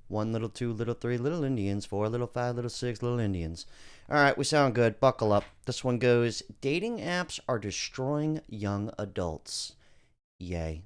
One little, two little, three little Indians, four little, five little, six little Indians. All right, we sound good. Buckle up. This one goes, dating apps are destroying young adults. Yay.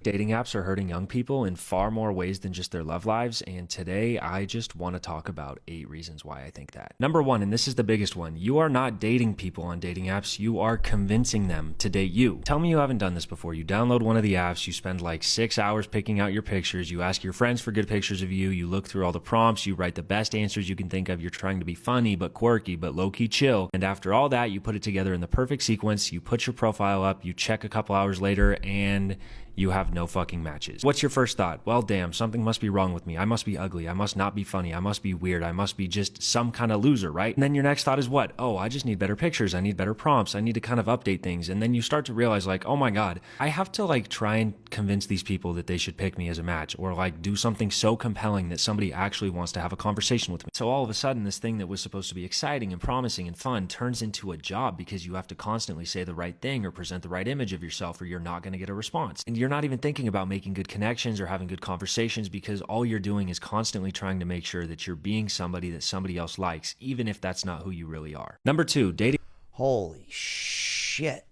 Dating apps are hurting young people in far more ways than just their love lives, and today I just want to talk about 8 reasons why I think that. Number 1, and this is the biggest one, you are not dating people on dating apps, you are convincing them to date you. Tell me you haven't done this before. You download one of the apps, you spend like 6 hours picking out your pictures, you ask your friends for good pictures of you, you look through all the prompts, you write the best answers you can think of, you're trying to be funny but quirky but low-key chill, and after all that, you put it together in the perfect sequence, you put your profile up, you check a couple hours later, and you have no fucking matches. What's your first thought? Well, damn, something must be wrong with me. I must be ugly. I must not be funny. I must be weird. I must be just some kind of loser, right? And then your next thought is what? Oh, I just need better pictures. I need better prompts. I need to kind of update things. And then you start to realize like, oh my God, I have to like try and convince these people that they should pick me as a match, or like do something so compelling that somebody actually wants to have a conversation with me. So all of a sudden, this thing that was supposed to be exciting and promising and fun turns into a job because you have to constantly say the right thing or present the right image of yourself, or you're not going to get a response. And you're not even thinking about making good connections or having good conversations because all you're doing is constantly trying to make sure that you're being somebody that somebody else likes, even if that's not who you really are. Number 2, dating. Holy shit.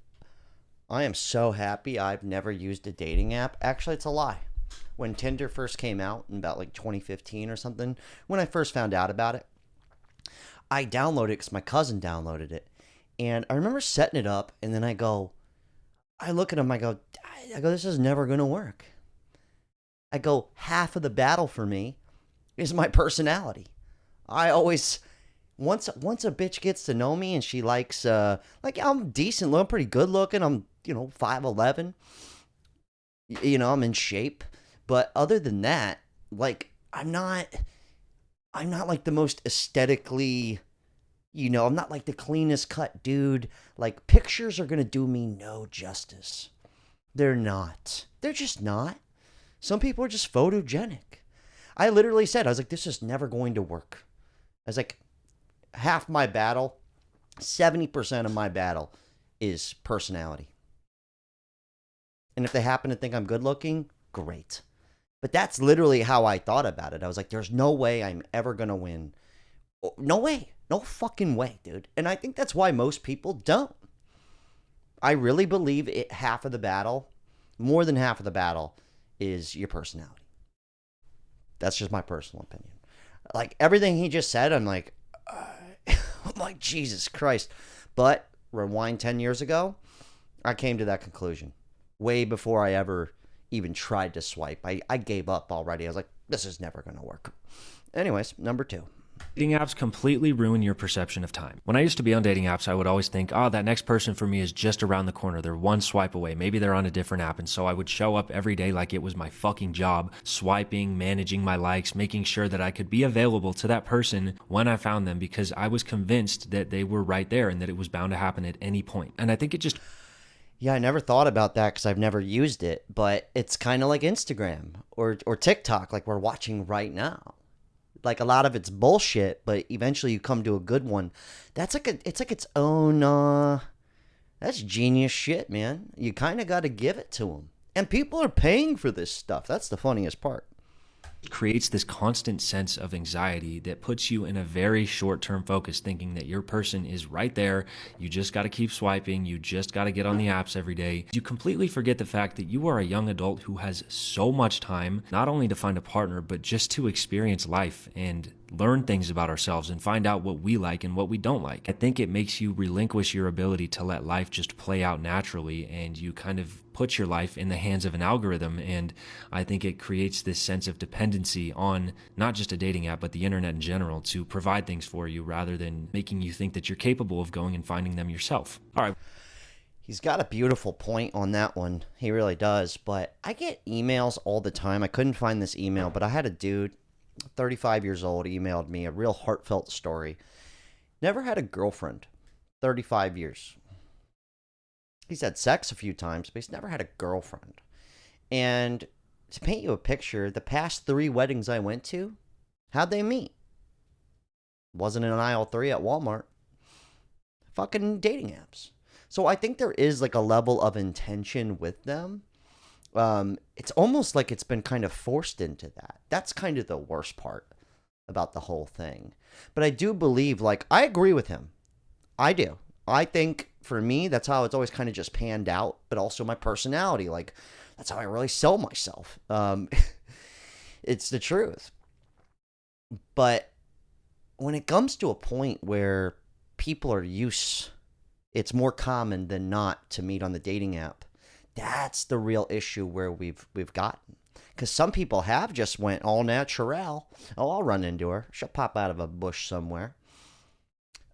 I am so happy I've never used a dating app. Actually, it's a lie. When Tinder first came out in about like 2015 or something, when I first found out about it, I downloaded it because my cousin downloaded it. And I remember setting it up, and then I look at him, I go, this is never going to work. I go, half of the battle for me is my personality. I always, once a bitch gets to know me and she likes, like I'm decent, I'm pretty good looking. I'm, 5'11", I'm in shape. But other than that, like, I'm not like the most aesthetically, I'm not like the cleanest cut dude. Like, pictures are going to do me no justice. They're not. They're just not. Some people are just photogenic. I literally said, I was like, this is never going to work. I was like, half my battle, 70% of my battle is personality. And if they happen to think I'm good looking, great. But that's literally how I thought about it. I was like, there's no way I'm ever going to win. No way. No fucking way, dude. And I think that's why most people don't. I really believe half of the battle, more than half of the battle, is your personality. That's just my personal opinion. Like, everything he just said, I'm like, Jesus Christ. But rewind 10 years ago, I came to that conclusion. Way before I ever even tried to swipe. I gave up already. I was like, this is never going to work. Anyways, number 2. Dating apps completely ruin your perception of time. When I used to be on dating apps, I would always think, oh, that next person for me is just around the corner. They're one swipe away. Maybe they're on a different app. And so I would show up every day like it was my fucking job, swiping, managing my likes, making sure that I could be available to that person when I found them because I was convinced that they were right there and that it was bound to happen at any point. And I think it just... Yeah, I never thought about that because I've never used it, but it's kind of like Instagram or TikTok, like we're watching right now. Like, a lot of it's bullshit, but eventually you come to a good one. It's like its own, that's genius shit, man. You kind of got to give it to them. And people are paying for this stuff. That's the funniest part. Creates this constant sense of anxiety that puts you in a very short-term focus, thinking that your person is right there. You just got to keep swiping. You just got to get on the apps every day. You completely forget the fact that you are a young adult who has so much time, not only to find a partner, but just to experience life and learn things about ourselves and find out what we like and what we don't like. I think it makes you relinquish your ability to let life just play out naturally, and you kind of put your life in the hands of an algorithm. And I think it creates this sense of dependency on not just a dating app, but the internet in general to provide things for you rather than making you think that you're capable of going and finding them yourself. All right. He's got a beautiful point on that one. He really does. But I get emails all the time. I couldn't find this email, but I had a dude, 35 years old, emailed me a real heartfelt story. Never had a girlfriend. 35 years. He's had sex a few times, but he's never had a girlfriend. And to paint you a picture, the past 3 weddings I went to, how'd they meet? Wasn't in aisle 3 at Walmart. Fucking dating apps. So I think there is like a level of intention with them. It's almost like it's been kind of forced into that. That's kind of the worst part about the whole thing. But I do believe, like, I agree with him. I do. I think for me, that's how it's always kind of just panned out, but also my personality. Like, that's how I really sell myself. It's the truth. But when it comes to a point where people are used, it's more common than not to meet on the dating app. That's the real issue where we've gotten. Because some people have just went all natural. Oh, I'll run into her. She'll pop out of a bush somewhere.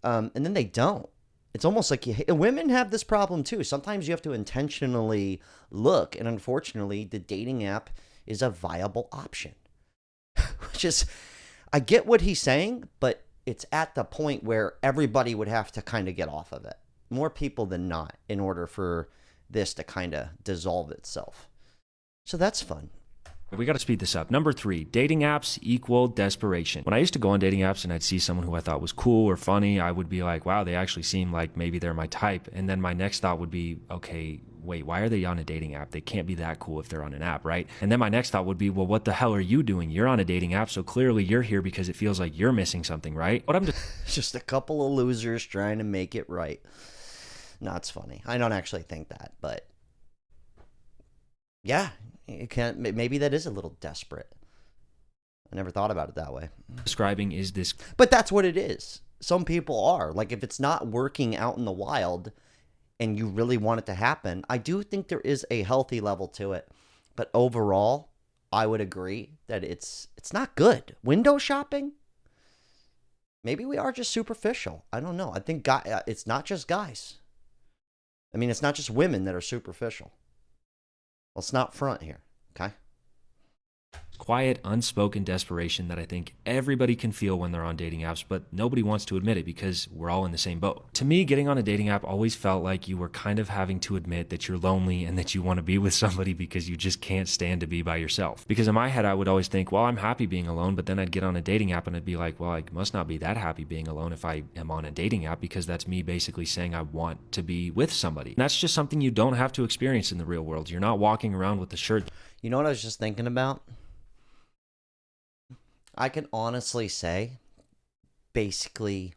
And then they don't. It's almost like women have this problem too. Sometimes you have to intentionally look, and unfortunately, the dating app is a viable option. Which is, I get what he's saying, but it's at the point where everybody would have to kind of get off of it. More people than not, in order for this to kind of dissolve itself. So that's fun. We got to speed this up. Number 3, dating apps equal desperation. When I used to go on dating apps and I'd see someone who I thought was cool or funny, I would be like, wow, they actually seem like maybe they're my type. And then my next thought would be, okay, wait, why are they on a dating app? They can't be that cool if they're on an app, right? And then my next thought would be, well, what the hell are you doing? You're on a dating app, so clearly you're here because it feels like you're missing something, right? But I'm just a couple of losers trying to make it right. No, it's funny. I don't actually think that, but yeah, it can't. Maybe that is a little desperate. I never thought about it that way. describing is this. But that's what it is. Some people are. Like, if it's not working out in the wild and you really want it to happen, I do think there is a healthy level to it. But overall, I would agree that it's not good. Window shopping? Maybe we are just superficial. I don't know. I think it's not just guys. I mean, it's not just women that are superficial. Let's not front here, okay? Quiet, unspoken desperation that I think everybody can feel when they're on dating apps, but nobody wants to admit it because we're all in the same boat. To me, getting on a dating app always felt like you were kind of having to admit that you're lonely and that you want to be with somebody because you just can't stand to be by yourself. Because in my head, I would always think, well, I'm happy being alone, but then I'd get on a dating app and I'd be like, well, I must not be that happy being alone if I am on a dating app, because that's me basically saying I want to be with somebody. And that's just something you don't have to experience in the real world. You're not walking around with a shirt. You know what I was just thinking about? I can honestly say basically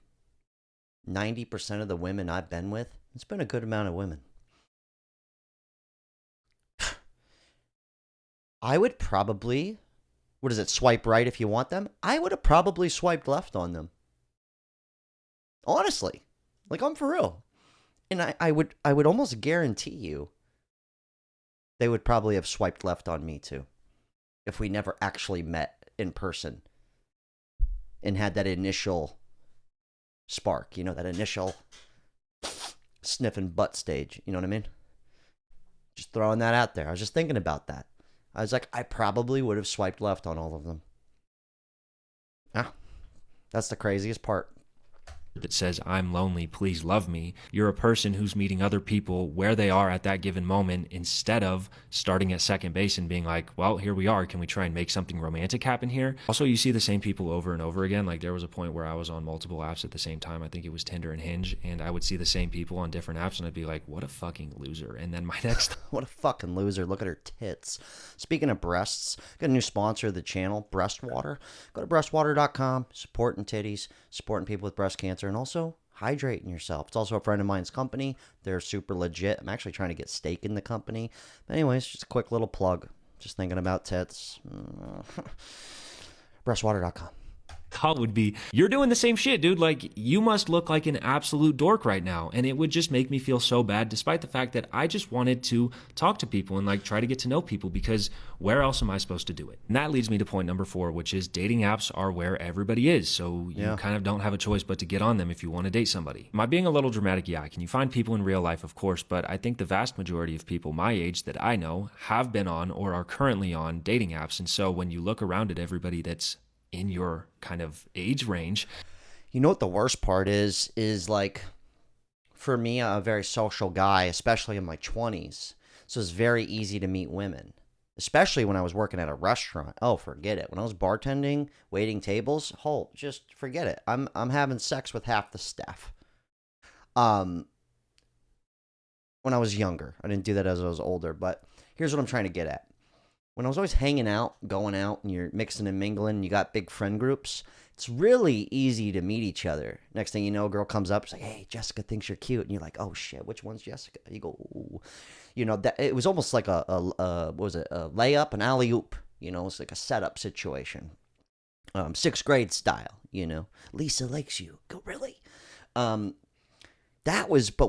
90% of the women I've been with, it's been a good amount of women. I would probably, what is it, swipe right if you want them? I would have probably swiped left on them. Honestly. Like, I'm for real. And I would almost guarantee you they would probably have swiped left on me too, if we never actually met in person and had that initial spark, that initial sniffing butt stage. You know what I mean? Just throwing that out there. I was just thinking about that. I was like, I probably would have swiped left on all of them. Ah, that's the craziest part. That says, I'm lonely, please love me. You're a person who's meeting other people where they are at that given moment, instead of starting at second base and being like, well, here we are. Can we try and make something romantic happen here? Also, you see the same people over and over again. Like, there was a point where I was on multiple apps at the same time. I think it was Tinder and Hinge, and I would see the same people on different apps and I'd be like, what a fucking loser. And then my next what a fucking loser. Look at her tits. Speaking of breasts, got a new sponsor of the channel, Breast Water. Go to breastwater.com, supporting titties, supporting people with breast cancer, and also hydrating yourself. It's also a friend of mine's company. They're super legit. I'm actually trying to get stake in the company. But anyways, just a quick little plug. Just thinking about tits. Breastwater.com. thought would be, you're doing the same shit, dude. Like, you must look like an absolute dork right now. And it would just make me feel so bad, despite the fact that I just wanted to talk to people and like try to get to know people, because where else am I supposed to do it? And that leads me to point number 4, which is dating apps are where everybody is. So you kind of don't have a choice but to get on them if you want to date somebody. Am I being a little dramatic? Yeah. Can you find people in real life? Of course. But I think the vast majority of people my age that I know have been on or are currently on dating apps. And so when you look around at everybody that's in your kind of age range. You know what the worst part is like, for me, I'm a very social guy, especially in my 20s. So it's very easy to meet women, especially when I was working at a restaurant. Oh, forget it. When I was bartending, waiting tables, just forget it. I'm having sex with half the staff. When I was younger, I didn't do that as I was older, but here's what I'm trying to get at. When I was always hanging out, going out, and you're mixing and mingling, and you got big friend groups, it's really easy to meet each other. Next thing you know, a girl comes up, it's like, hey, Jessica thinks you're cute. And you're like, oh, shit, which one's Jessica? You go, ooh. That it was almost like what was it, a layup, an alley-oop. It's like a setup situation. Sixth grade style, Lisa likes you. Go, really? But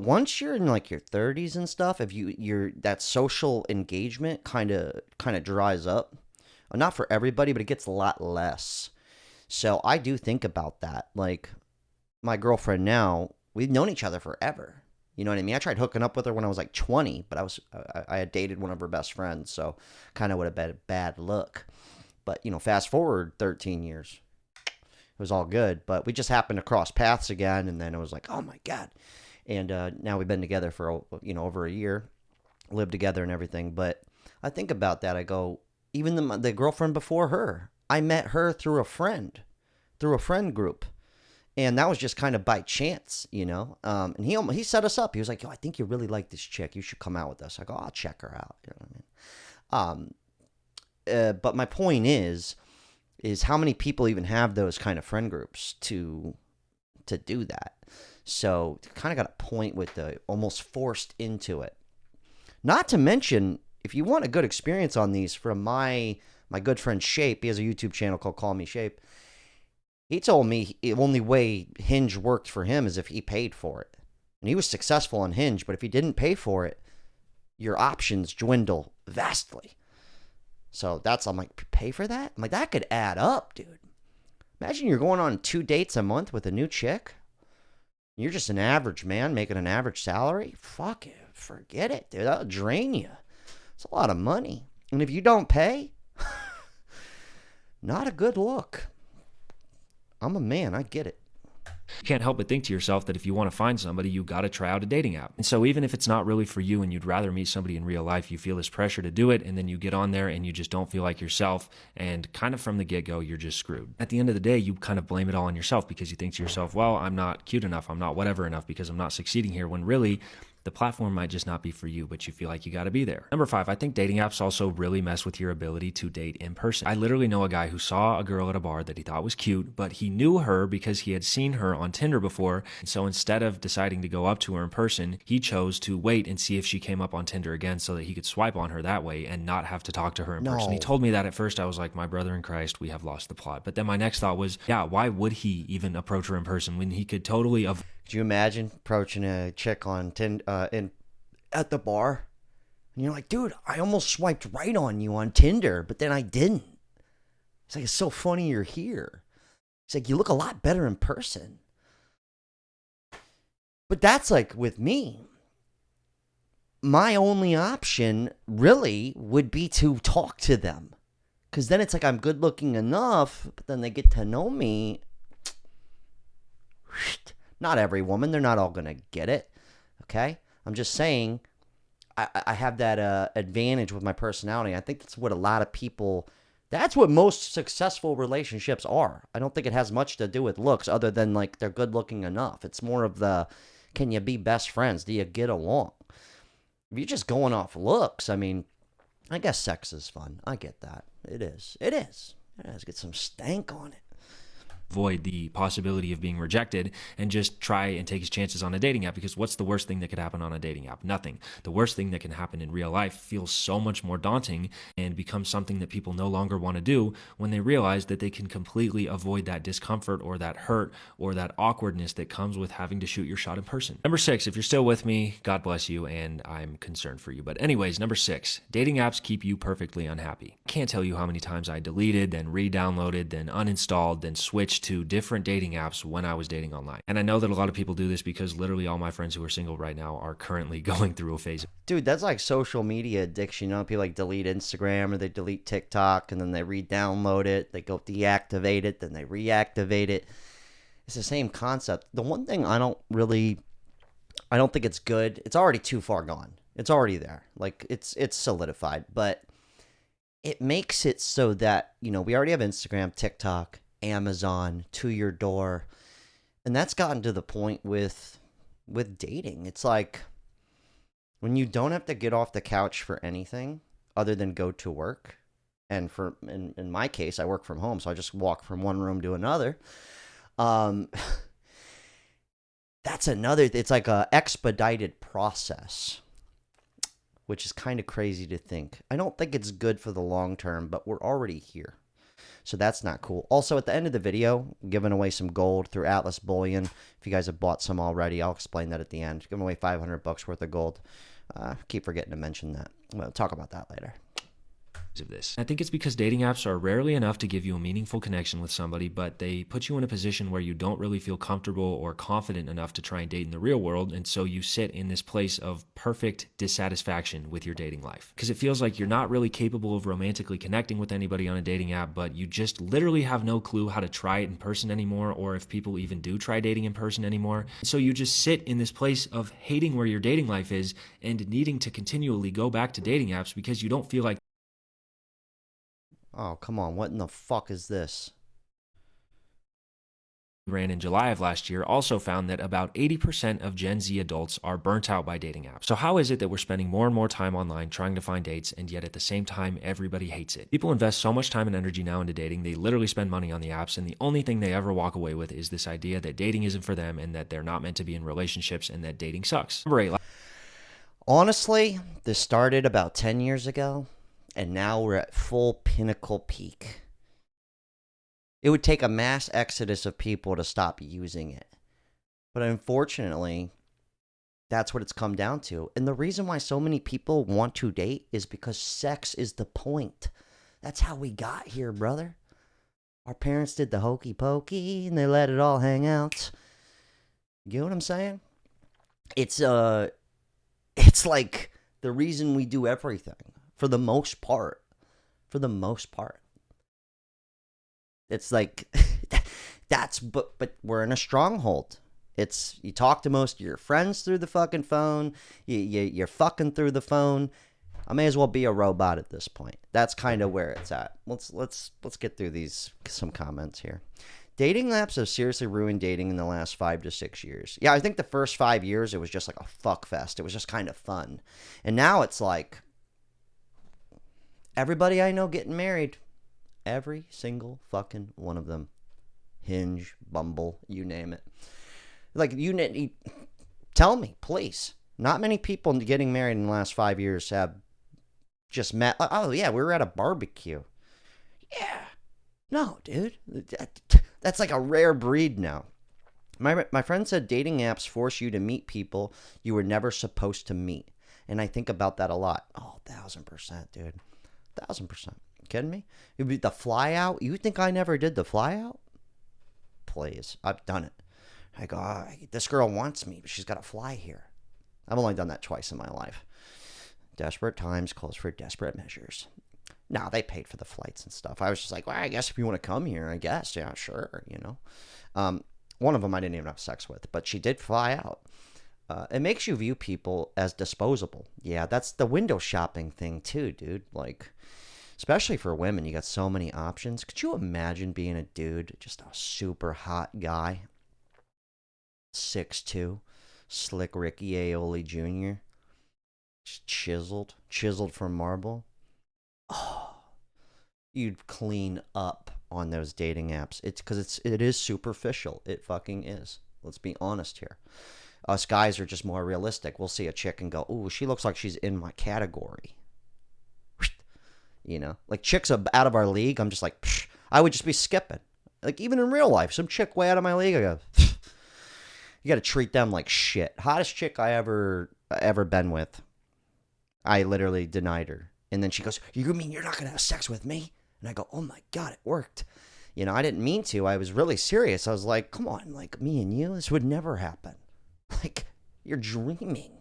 once you're in like your 30s and stuff, if you're that social engagement kind of dries up. Not for everybody, but it gets a lot less. So I do think about that. Like my girlfriend now, we've known each other forever. You know what I mean? I tried hooking up with her when I was like 20, but I had dated one of her best friends, so kind of would have been a bad look. But, fast forward 13 years, it was all good. But we just happened to cross paths again, and then it was like, oh my God. And now we've been together for, over a year, lived together and everything. But I think about that. I go, even the girlfriend before her, I met her through a friend group. And that was just kind of by chance, And he set us up. He was like, yo, I think you really like this chick. You should come out with us. I go, I'll check her out. You know what I mean? But my point is how many people even have those kind of friend groups to do that? So kind of got a point with the almost forced into it. Not to mention, if you want a good experience on these from my good friend Shape, he has a YouTube channel called Call Me Shape. He told me the only way Hinge worked for him is if he paid for it. And he was successful on Hinge, but if he didn't pay for it, your options dwindle vastly. So I'm like, pay for that? I'm like, that could add up, dude. Imagine you're going on 2 dates a month with a new chick. You're just an average man making an average salary. Fuck it. Forget it, dude. That'll drain you. It's a lot of money. And if you don't pay, not a good look. I'm a man. I get it. You can't help but think to yourself that if you want to find somebody, you got to try out a dating app. And so even if it's not really for you and you'd rather meet somebody in real life, you feel this pressure to do it, and then you get on there and you just don't feel like yourself, and kind of from the get-go, you're just screwed. At the end of the day, you kind of blame it all on yourself because you think to yourself, well, I'm not cute enough, I'm not whatever enough because I'm not succeeding here, when really the platform might just not be for you, but you feel like you got to be there. Number 5, I think dating apps also really mess with your ability to date in person. I literally know a guy who saw a girl at a bar that he thought was cute, but he knew her because he had seen her on Tinder before. And so instead of deciding to go up to her in person, he chose to wait and see if she came up on Tinder again so that he could swipe on her that way and not have to talk to her in person. He told me that at first. I was like, my brother in Christ, we have lost the plot. But then my next thought was, yeah, why would he even approach her in person when he could totally Could you imagine approaching a chick on Tinder at the bar, and you're like, dude, I almost swiped right on you on Tinder, but then I didn't. It's like, it's so funny you're here. It's like, you look a lot better in person. But that's like with me. My only option really would be to talk to them. Because then it's like I'm good looking enough, but then they get to know me. Not every woman, they're not all going to get it. Okay? I'm just saying, I have that advantage with my personality. I think that's what a lot of people, that's what most successful relationships are. I don't think it has much to do with looks other than like they're good looking enough. It's more of the, can you be best friends? Do you get along? If you're just going off looks, I mean, I guess sex is fun. I get that. It is. It is. It has get some stank on it. avoid the possibility of being rejected and just try and take his chances on a dating app, because what's the worst thing that could happen on a dating app? Nothing. The worst thing that can happen in real life feels so much more daunting and becomes something that people no longer want to do when they realize that they can completely avoid that discomfort or that hurt or that awkwardness that comes with having to shoot your shot in person. Number 6, if you're still with me, God bless you, and I'm concerned for you. But anyways, number 6, dating apps keep you perfectly unhappy. I can't tell you how many times I deleted, then re-downloaded, then uninstalled, then switched to different dating apps when I was dating online. And I know that a lot of people do this because literally all my friends who are single right now are currently going through a phase. Dude, that's like social media addiction. You know, people like delete Instagram or they delete TikTok and then they re-download it. They go deactivate it, then they reactivate it. It's the same concept. The one thing I don't think it's good. It's already too far gone. It's already there. Like it's solidified, but it makes it so that, you know, we already have Instagram, TikTok, Amazon, to your door. And that's gotten to the point with dating. It's like when you don't have to get off the couch for anything, other than go to work. And in my case, I work from home, so I just walk from one room to another. Um, that's another. It's like a expedited process, which is kind of crazy to think. I don't think it's good for the long term, but we're already here. So that's not cool. Also, at the end of the video, giving away some gold through Atlas Bullion. If you guys have bought some already, I'll explain that at the end. Giving away $500 worth of gold. Keep forgetting to mention that. We'll talk about that later. Of this. I think it's because dating apps are rarely enough to give you a meaningful connection with somebody, but they put you in a position where you don't really feel comfortable or confident enough to try and date in the real world, and so you sit in this place of perfect dissatisfaction with your dating life. Because it feels like you're not really capable of romantically connecting with anybody on a dating app, but you just literally have no clue how to try it in person anymore, or if people even do try dating in person anymore. So you just sit in this place of hating where your dating life is and needing to continually go back to dating apps because you don't feel like Oh, come on. What in the fuck is this? ran in July of last year also found that about 80% of Gen Z adults are burnt out by dating apps. So how is it that we're spending more and more time online trying to find dates, and yet at the same time, everybody hates it? People invest so much time and energy now into dating, they literally spend money on the apps, and the only thing they ever walk away with is this idea that dating isn't for them and that they're not meant to be in relationships and that dating sucks. Number 8. Honestly, this started about 10 years ago, and now we're at full pinnacle peak. It would take a mass exodus of people to stop using it. But unfortunately, that's what it's come down to. And the reason why so many people want to date is because sex is the point. That's how we got here, brother. Our parents did the hokey pokey and they let it all hang out. You know what I'm saying? It's like the reason we do everything for the most part. For the most part. It's like but we're in a stronghold. It's you talk to most of your friends through the fucking phone. You're fucking through the phone. I may as well be a robot at this point. That's kind of where it's at. Let's get through some comments here. Dating apps have seriously ruined dating in the last 5 to 6 years. Yeah, I think the first 5 years it was just like a fuck fest. It was just kind of fun, and now it's like everybody I know getting married. Every single fucking one of them. Hinge, Bumble, you name it. Like, tell me, please. Not many people getting married in the last 5 years have just met. Oh, yeah, we were at a barbecue. Yeah. No, dude. That's like a rare breed now. My friend said dating apps force you to meet people you were never supposed to meet. And I think about that a lot. Oh, 1,000%, dude. 1,000%. Kidding me? It'd be the fly out. You think I never did the fly out? Please, I've done it. I go, oh, this girl wants me, but she's got to fly here. I've only done that twice in my life. Desperate times calls for desperate measures. No, they paid for the flights and stuff. I was just like, well, I guess if you want to come here, I guess, yeah, sure, you know. One of them I didn't even have sex with, but she did fly out. It makes you view people as disposable. Yeah, that's the window shopping thing too, dude. Like, especially for women, you got so many options. Could you imagine being a dude, just a super hot guy, 6'2", slick Ricky Aioli Jr., just chiseled from marble? Oh, you'd clean up on those dating apps. It's because it is superficial. It fucking is. Let's be honest here. Us guys are just more realistic. We'll see a chick and go, ooh, she looks like she's in my category. You know, like chicks out of our league, I'm just like, psh, I would just be skipping. Like even in real life, some chick way out of my league, I go, psh, you got to treat them like shit. Hottest chick I ever been with, I literally denied her. And then she goes, you mean you're not going to have sex with me? And I go, oh my God, it worked. You know, I didn't mean to. I was really serious. I was like, come on, like me and you, this would never happen. Like, you're dreaming.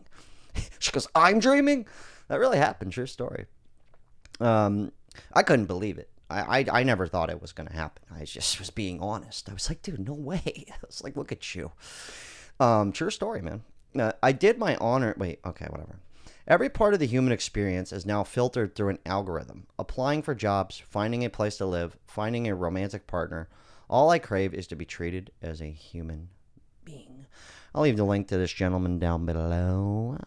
She goes, I'm dreaming? That really happened. True story. I couldn't believe it. I never thought it was going to happen. I just was being honest. I was like, dude, no way. I was like, look at you. True story, man. I did my honor. Wait, okay, whatever. Every part of the human experience is now filtered through an algorithm. Applying for jobs, finding a place to live, finding a romantic partner. All I crave is to be treated as a human being. I'll leave the link to this gentleman down below.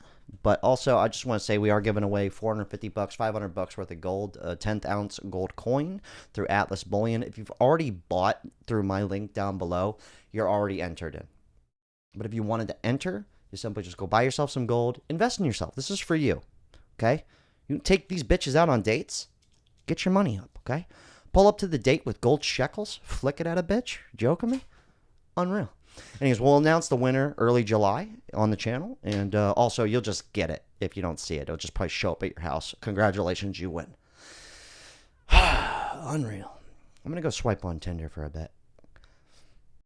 But also, I just want to say we are giving away $450, $500 worth of gold, a 10th ounce gold coin through Atlas Bullion. If you've already bought through my link down below, you're already entered in. But if you wanted to enter, you simply just go buy yourself some gold, invest in yourself. This is for you, okay? You take these bitches out on dates, get your money up, okay? Pull up to the date with gold shekels, flick it at a bitch. Joking me? Unreal. Anyways, we'll announce the winner early July on the channel, and also you'll just get it if you don't see it. It'll just probably show up at your house. Congratulations, you win. Unreal. I'm gonna go swipe on Tinder for a bit.